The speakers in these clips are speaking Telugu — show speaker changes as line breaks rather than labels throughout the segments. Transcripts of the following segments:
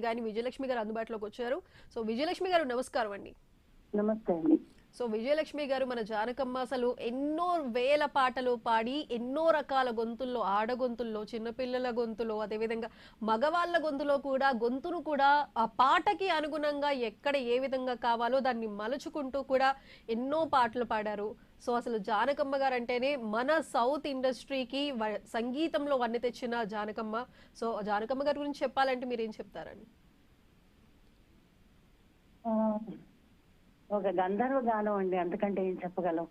గాని విజయలక్ష్మి గారు అందుబాటులోకి వచ్చారు. సో విజయలక్ష్మి గారు నమస్కారం అండి.
నమస్తే అండి.
సో విజయలక్ష్మి గారు మన జానకమ్మ అసలు ఎన్నో వేల పాటలు పాడి ఎన్నో రకాల గొంతుల్లో ఆడగొంతుల్లో చిన్నపిల్లల గొంతులో అదేవిధంగా మగవాళ్ళ గొంతులో కూడా గొంతును కూడా ఆ పాటకి అనుగుణంగా ఎక్కడ ఏ విధంగా కావాలో దాన్ని మలుచుకుంటూ కూడా ఎన్నో పాటలు పాడారు. సో అసలు జానకమ్మ గారు అంటేనే మన సౌత్ ఇండస్ట్రీకి సంగీతంలో వన్నె తెచ్చిన జానకమ్మ. సో జానకమ్మ గారి గురించి చెప్పాలంటే మీరేం చెప్తారండి?
ఆ! ఒక గంధర్వ గానం అండి. అంతకంటే ఏం చెప్పగలం?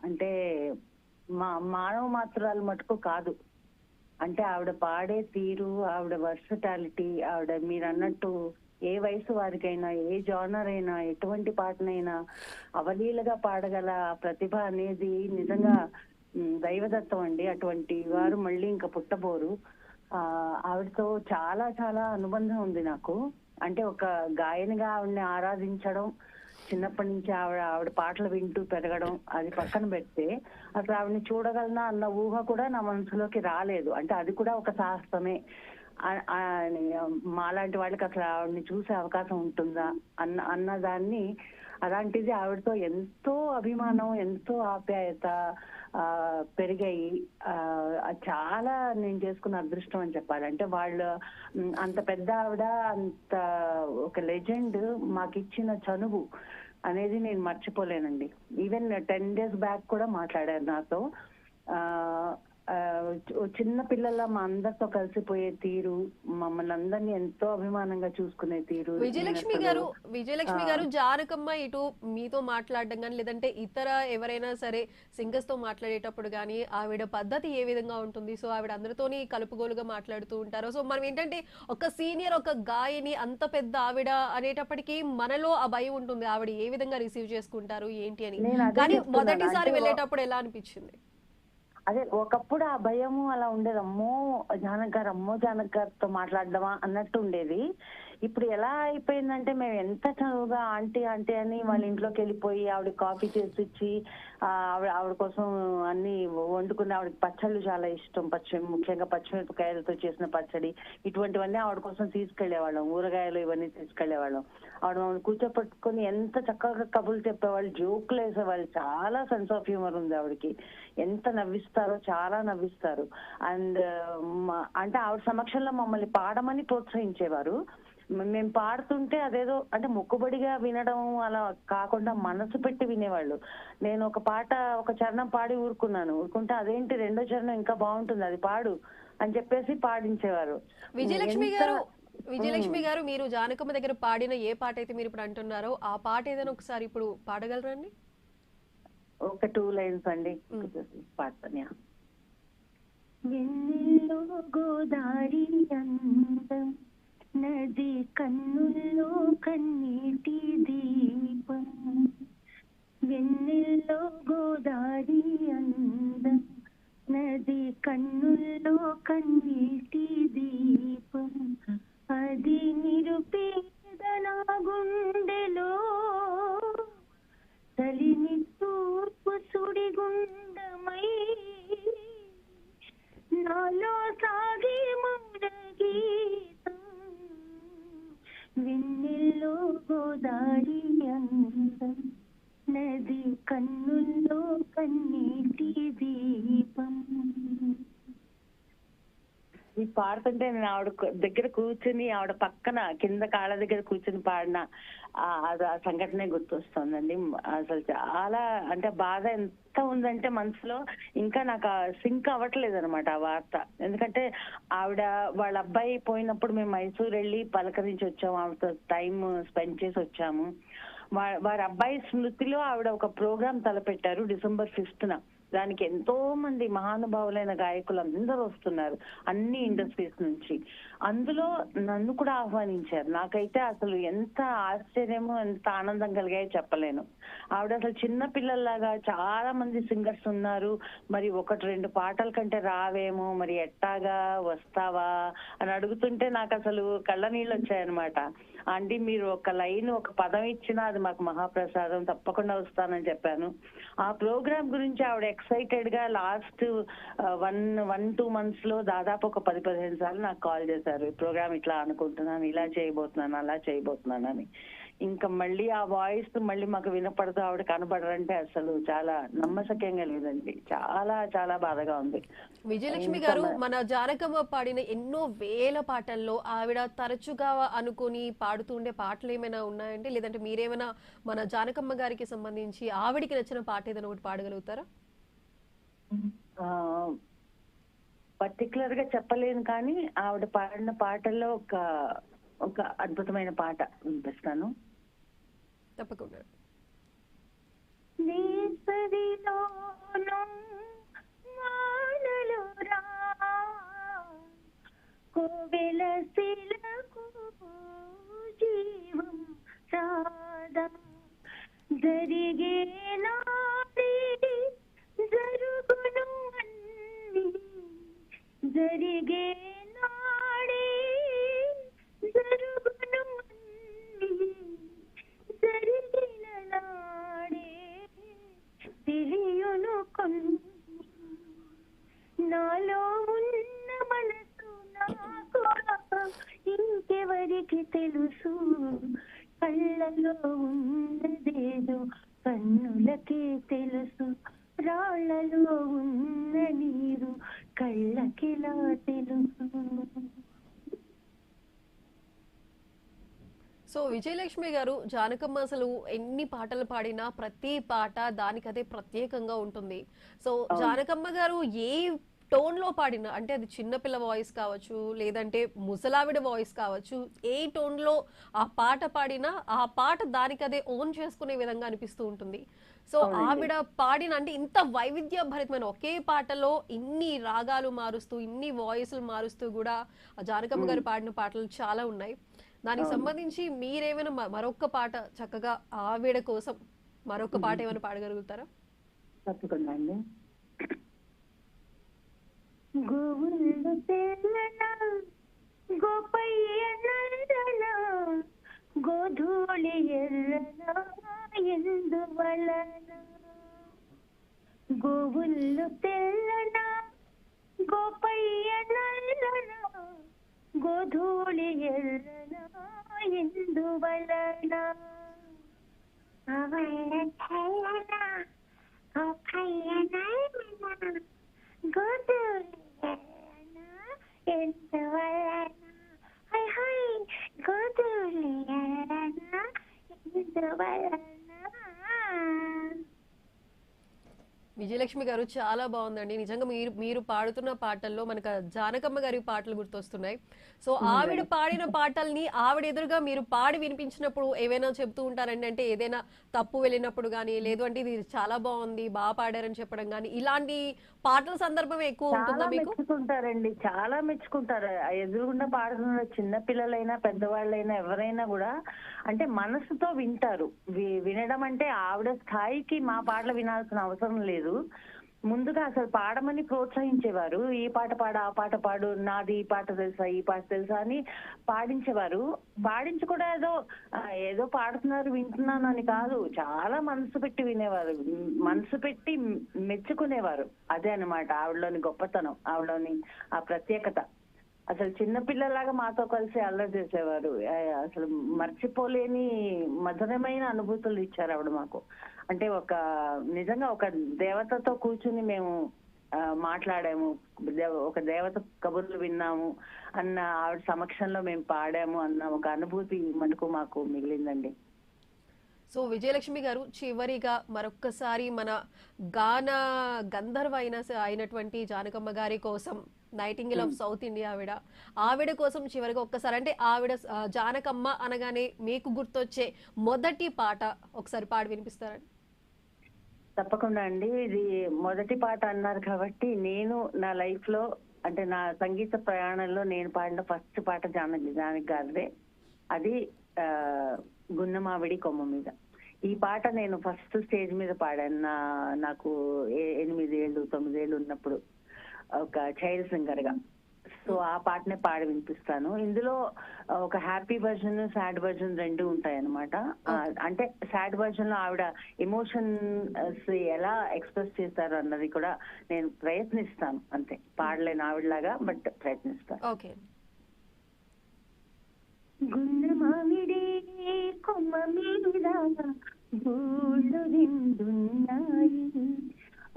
అంటే మానవ మాతృరాలు మటుకు కాదు. అంటే ఆవిడ పాడే తీరు, ఆవిడ వర్సటాలిటీ, ఆవిడ మీరన్నట్టు ఏ వయసు వారికైనా, ఏ జానర్ అయినా, ఎటువంటి పాటనైనా అవలీలగా పాడగల ప్రతిభ అనేది నిజంగా దైవదత్తం అండి. అటువంటి వారు మళ్ళీ ఇంకా పుట్టబోరు. ఆవిడతో చాలా చాలా అనుబంధం ఉంది నాకు. అంటే ఒక గాయనిగా ఆవిడని ఆరాధించడం, చిన్నప్పటి నుంచి ఆవిడ పాటలు వింటూ పెరగడం అది పక్కన పెడితే అసలు ఆవిడని చూడగలనా అన్న ఊహ కూడా నా మనసులోకి రాలేదు. అంటే అది కూడా ఒక సాహసమే. మాలాంటి వాళ్ళకి అసలు ఆవిడని చూసే అవకాశం ఉంటుందా అన్నదాన్ని, అలాంటిది ఆవిడతో ఎంతో అభిమానం, ఎంతో ఆప్యాయత పెరిగాయి. చాలా నేను చేసుకున్న అదృష్టం అని చెప్పాలి. అంటే వాళ్ళు అంత పెద్ద ఆవిడ, అంత ఒక లెజెండ్ మాకిచ్చిన చనువు అనేది నేను మర్చిపోలేనండి. ఈవెన్ 10 days బ్యాక్ కూడా మాట్లాడారు నాతో. ఆ చిన్న పిల్లల మా అందరితో కలిసిపోయే తీరు, మమ్మల్ని అందరినీ ఎంతో అభిమానంగా చూసుకునే తీరు.
విజయలక్ష్మి గారు జానకమ్మ ఇటు మీతో మాట్లాడడం కానీ లేదంటే ఇతర ఎవరైనా సరే సింగర్స్ తో మాట్లాడేటప్పుడు కానీ ఆవిడ పద్ధతి ఏ విధంగా ఉంటుంది? సో ఆవిడ అందరితోని కలుపుగోలుగా మాట్లాడుతూ ఉంటారు. సో మనం ఏంటంటే ఒక సీనియర్, ఒక గాయని, అంత పెద్ద ఆవిడ అనేటప్పటికీ మనలో ఆ భయం ఉంటుంది, ఆవిడ ఏ విధంగా రిసీవ్ చేసుకుంటారు ఏంటి అని. కానీ మొదటిసారి వెళ్ళేటప్పుడు ఎలా అనిపించింది?
అదే ఒకప్పుడు ఆ భయము అలా ఉండేది. అమ్మో జానక్ గారితో మాట్లాడదామా అన్నట్టు ఉండేది. ఇప్పుడు ఎలా అయిపోయిందంటే మేము ఎంత చదువుగా ఆంటీ ఆంటీ అని వాళ్ళ ఇంట్లోకి వెళ్ళిపోయి ఆవిడ కాఫీ చేసి ఇచ్చి ఆవిడ కోసం అన్ని వండుకుని, ఆవిడకి పచ్చళ్ళు చాలా ఇష్టం, ముఖ్యంగా పచ్చిమిరపకాయలతో చేసిన పచ్చడి, ఇటువంటివన్నీ ఆవిడ కోసం తీసుకెళ్లేవాళ్ళం. ఊరగాయలు ఇవన్నీ తీసుకెళ్లేవాళ్ళం. ఆవిడ మమ్మల్ని కూర్చోపెట్టుకుని ఎంత చక్కగా కబుర్లు చెప్పేవాళ్ళు, జోకులు వేసేవాళ్ళు. చాలా సెన్స్ ఆఫ్ హ్యూమర్ ఉంది ఆవిడకి. ఎంత నవ్విస్తారో, చాలా నవ్విస్తారు. అండ్ అంటే ఆవిడ సమక్షంలో మమ్మల్ని పాడమని ప్రోత్సహించేవారు. మేము పాడుతుంటే అదేదో అంటే మొక్కుబడిగా వినడం అలా కాకుండా మనసు పెట్టి వినేవాళ్ళు. నేను ఒక పాట, ఒక చరణం పాడి ఊరుకుంటే అదేంటి రెండో చరణం ఇంకా బాగుంటుంది, అది పాడు అని చెప్పేసి పాడించేవారు.
విజయలక్ష్మి గారు మీరు జానకమ్మ దగ్గర పాడిన ఏ పాట అయితే మీరు ఇప్పుడు అంటున్నారో ఆ పాట ఏదైనా ఒకసారి ఇప్పుడు పాడగలరండి?
ఒక 2 lines అండి పాడతాను. గోదారి అందం, నది కన్నుల్లో కన్నీటి దీపం. వెన్నెల్లో గోదారి అందం, నది కన్నుల్లో కన్నీటి దీపం. అది నిరుపేదన గుండెలో తలిని తూర్పు సుడిగుండమై, నాలో సాగే మౌనగీతం. వెన్నెల్లో గోదారి అందం, నది కన్నుల్లో కన్నీటి దీపం. ఈ పాడుతుంటే నేను ఆవిడ దగ్గర కూర్చుని, ఆవిడ పక్కన కింద కాళ్ళ దగ్గర కూర్చుని పాడిన ఆ సంఘటనే గుర్తొస్తుందండి. అసలు చాలా అంటే బాధ ఎంత ఉందంటే మనసులో, ఇంకా నాకు సింక్ అవ్వట్లేదు అనమాట ఆ వార్త. ఎందుకంటే ఆవిడ వాళ్ళ అబ్బాయి పోయినప్పుడు మేము మైసూర్ వెళ్ళి పలకరించి వచ్చాము, ఆవిడతో టైం స్పెండ్ చేసి వచ్చాము. వారి అబ్బాయి స్మృతిలో ఆవిడ ఒక ప్రోగ్రాం తలపెట్టారు December 5th. దానికి ఎంతో మంది మహానుభావులైన గాయకులు అందరూ వస్తున్నారు అన్ని ఇండస్ట్రీస్ నుంచి. అందులో నన్ను కూడా ఆహ్వానించారు. నాకైతే అసలు ఎంత ఆశ్చర్యమో, ఎంత ఆనందం కలిగాయో చెప్పలేను. ఆవిడ అసలు చిన్న పిల్లల్లాగా చాలా మంది సింగర్స్ ఉన్నారు, మరి 1-2 పాటల కంటే రావేమో, మరి ఎట్టాగా వస్తావా అని అడుగుతుంటే నాకు అసలు కళ్ళ నీళ్ళు వచ్చాయన్నమాట. ఆంటీ మీరు ఒక లైన్, ఒక పదం ఇచ్చినా అది మాకు మహాప్రసాదం, తప్పకుండా వస్తానని చెప్పాను. ఆ ప్రోగ్రామ్ గురించి ఆవిడ ఎక్సైటెడ్ గా లాస్ట్ 1-2 months లో దాదాపు ఒక 10-15 సార్లు నాకు కాల్ చేశారు. ఈ ప్రోగ్రామ్ ఇట్లా అనుకుంటున్నాను, ఇలా చేయబోతున్నాను, అలా చేయబోతున్నాను అని. ఇంకా మళ్ళీ ఆ వాయిస్ మళ్ళీ మాకు వినపడదు, ఆవిడ కనబడరంటే అసలు చాలా నమ్మశక్యంగా లేదండి. చాలా చాలా బాధగా ఉంది.
విజయలక్ష్మి గారు, మన జానకమ్మ పాడిన ఎన్నో వేల పాటల్లో ఆవిడ తరచుగా అనుకుని పాడుతుండే పాటలు ఏమైనా ఉన్నాయంటే, లేదంటే మీరేమైనా మన జానకమ్మ గారికి సంబంధించి ఆవిడికి నచ్చిన పాట ఏదైనా ఒకటి పాడగలుగుతారా?
పర్టికులర్ గా చెప్పలేను, కానీ ఆవిడ పాడిన పాటల్లో ఒక అద్భుతమైన పాట వినిపిస్తాను.
తప్పకుండా.
కోవెల శిలకు జీవం రాదా, జరిగే నాడే జరుగును అన్ని, జరిగే నాడే జరుగును అన్ని, జరిగిన నాడే తెలియును కొన్ని, నాలో ఉన్న మనసు నాకు ఇంకెవరికి తెలుసు, కళ్ళలో ఉన్నదేదో కన్నులకే తెలుసు, రాళ్లలో ఉన్న నీరు కళ్ళకిలా తెలుసు.
సో విజయలక్ష్మి గారు, జానకమ్మ అసలు ఎన్ని పాటలు పాడినా ప్రతి పాట దానికదే ప్రత్యేకంగా ఉంటుంది. సో జానకమ్మ గారు ఏ టోన్ లో పాడినా, అంటే అది చిన్నపిల్ల వాయిస్ కావచ్చు, లేదంటే ముసలావిడ వాయిస్ కావచ్చు, ఏ టోన్ లో ఆ పాట పాడినా ఆ పాట దానికదే ఓన్ చేసుకునే విధంగా అనిపిస్తూ ఉంటుంది. సో ఆవిడ పాడిన, అంటే ఇంత వైవిధ్యభరితమైన ఒకే పాటలో ఇన్ని రాగాలు మారుస్తూ, ఇన్ని వాయిస్లు మారుస్తూ కూడా ఆ జానకమ్మ గారు పాడిన పాటలు చాలా ఉన్నాయి. దానికి సంబంధించి మీరేమైనా మరొక పాట చక్కగా ఆవిడ కోసం మరొక పాట ఏమైనా పాడగలుగుతారా?
తప్పకుండా అండి. గోవులు తెల్లన గోపయ్య నల్లన గోధూళి ఎర్రన ఎందువలన, గోవులు తెల్లన గోపయ్య నల్లన గోధూళి ఎర్రన ఎందువలన, గోవుల తెల్లన గోపయ్య నల్లన గోధూళి ఎర్రన ఎందువలన, హై హై గోధూళి ఎర్రన ఎందువలన.
విజయలక్ష్మి గారు, చాలా బాగుందండి నిజంగా. మీరు పాడుతున్న పాటల్లో మనకు జానకమ్మ గారి పాటలు గుర్తొస్తున్నాయి. సో ఆవిడ పాడిన పాటల్ని ఆవిడ ఎదురుగా మీరు పాడి వినిపించినప్పుడు ఏవైనా చెప్తూ ఉంటారండి? అంటే ఏదైనా తప్పు వెళ్ళినప్పుడు కానీ, లేదు అంటే ఇది చాలా బాగుంది, బాగా పాడారని చెప్పడం కానీ, ఇలాంటి పాటల సందర్భం ఎక్కువ ఉంటుందా మీకు?
మెచ్చుకుంటారండి, చాలా మెచ్చుకుంటారు. ఎదురుగుండా పాడుతున్న చిన్న పిల్లలైనా పెద్దవాళ్ళైనా ఎవరైనా కూడా అంటే మనసుతో వింటారు. వినడం అంటే ఆవిడ స్థాయికి మా పాటలు వినాల్సిన అవసరం లేదు. ముందుగా అసలు పాడమని ప్రోత్సహించేవారు. ఈ పాట పాడు, ఆ పాట పాడు, నాది ఈ పాట తెలుసా, ఈ పాట తెలుసా అని పాడించేవారు. పాడించి కూడా ఏదో పాడుతున్నారు వింటున్నాను అని కాదు, చాలా మనసు పెట్టి వినేవారు, మనసు పెట్టి మెచ్చుకునేవారు. అదే అన్నమాట ఆవిడలోని గొప్పతనం, ఆవిడలోని ఆ ప్రత్యేకత. అసలు చిన్నపిల్లలాగా మాతో కలిసి అల్లరి చేసేవారు. అసలు మర్చిపోలేని మధురమైన అనుభూతులు ఇచ్చారు ఆవిడ మాకు. అంటే నిజంగా ఒక దేవతతో కూర్చుని మేము మాట్లాడాము, ఒక దేవత కబుర్లు విన్నాము అన్న ఆవిడ సమక్షంలో మేము పాడాము అన్న ఒక అనుభూతి మటుకు మాకు మిగిలిందండి.
సో విజయలక్ష్మి గారు, చివరిగా మరొక్కసారి మన గాన గంధర్వ అయినటువంటి జానకమ్మ గారి కోసం, నైటింగేల్ ఆఫ్ సౌత్ ఇండియా ఆవిడ కోసం చివరిగా ఒక్కసారి, అంటే ఆవిడ జానకమ్మ అనగానే మీకు గుర్తొచ్చే మొదటి పాట ఒకసారి పాడి వినిపిస్తారండి?
తప్పకుండా అండి. ఇది మొదటి పాట అన్నారు కాబట్టి, నేను నా లైఫ్ లో అంటే నా సంగీత ప్రయాణంలో నేను పాడిన ఫస్ట్ పాట జానకి గారిదే. అది గున్నమావిడి కొమ్మ మీద. ఈ పాట నేను ఫస్ట్ స్టేజ్ మీద పాడాను. నాకు 8 ఏళ్ళు 9 ఏళ్ళు ఉన్నప్పుడు ఒక చైల్డ్ సింగర్ గా. సో ఆ పాటనే పాడి వినిపిస్తాను. ఇందులో ఒక హ్యాపీ వర్జన్, సాడ్ వర్జన్ రెండు ఉంటాయి అనమాట. అంటే సాడ్ వర్జన్ లో ఆవిడ ఎమోషన్స్ ఎలా ఎక్స్ప్రెస్ చేస్తారు అన్నది కూడా నేను ప్రయత్నిస్తాను. అంతే, పాడలేను ఆవిడలాగా, బట్ ప్రయత్నిస్తాను.
ఓకే.
గుండె మామిడి కొమ్మ మీద గూళ్ళు నిండున్నాయి,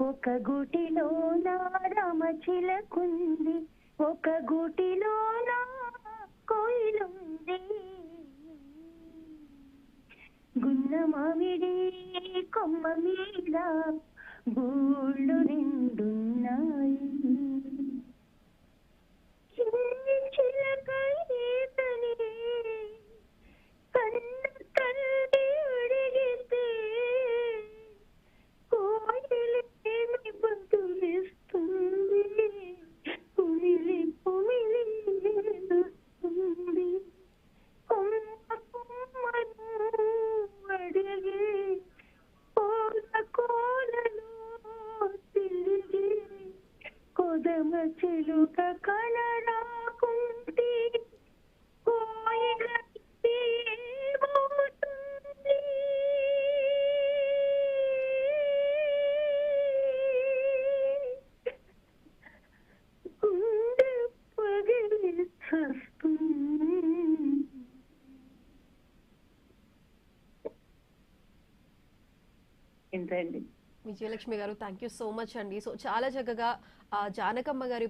ఒక గూటిలో నా రామచిలకుంది, ఒక గూటిలో నా కోయిలుంది. గున్న మామిడి కొమ్మ మీద గూళ్ళు నిండున్నాయి, చిలక ఈతని కన్న తల్లి అడిగితే కోయిలేమి బదులిస్తుంది, కుమిలి కుమిలి ఏడుస్తుంది. కొమ్మ కొమ్మను అడిగి కోల కోలలో తిరిగి కొదమ చిలుక కనరాకుంటి కోయిల ఏమవుతుంది. గుండె పగిలి చస్తుంది. ఇంతే అండి.
విజయలక్ష్మి గారు, థ్యాంక్ యూ సో మచ్ అండి. సో చాలా చక్కగా జానకమ్మ గారి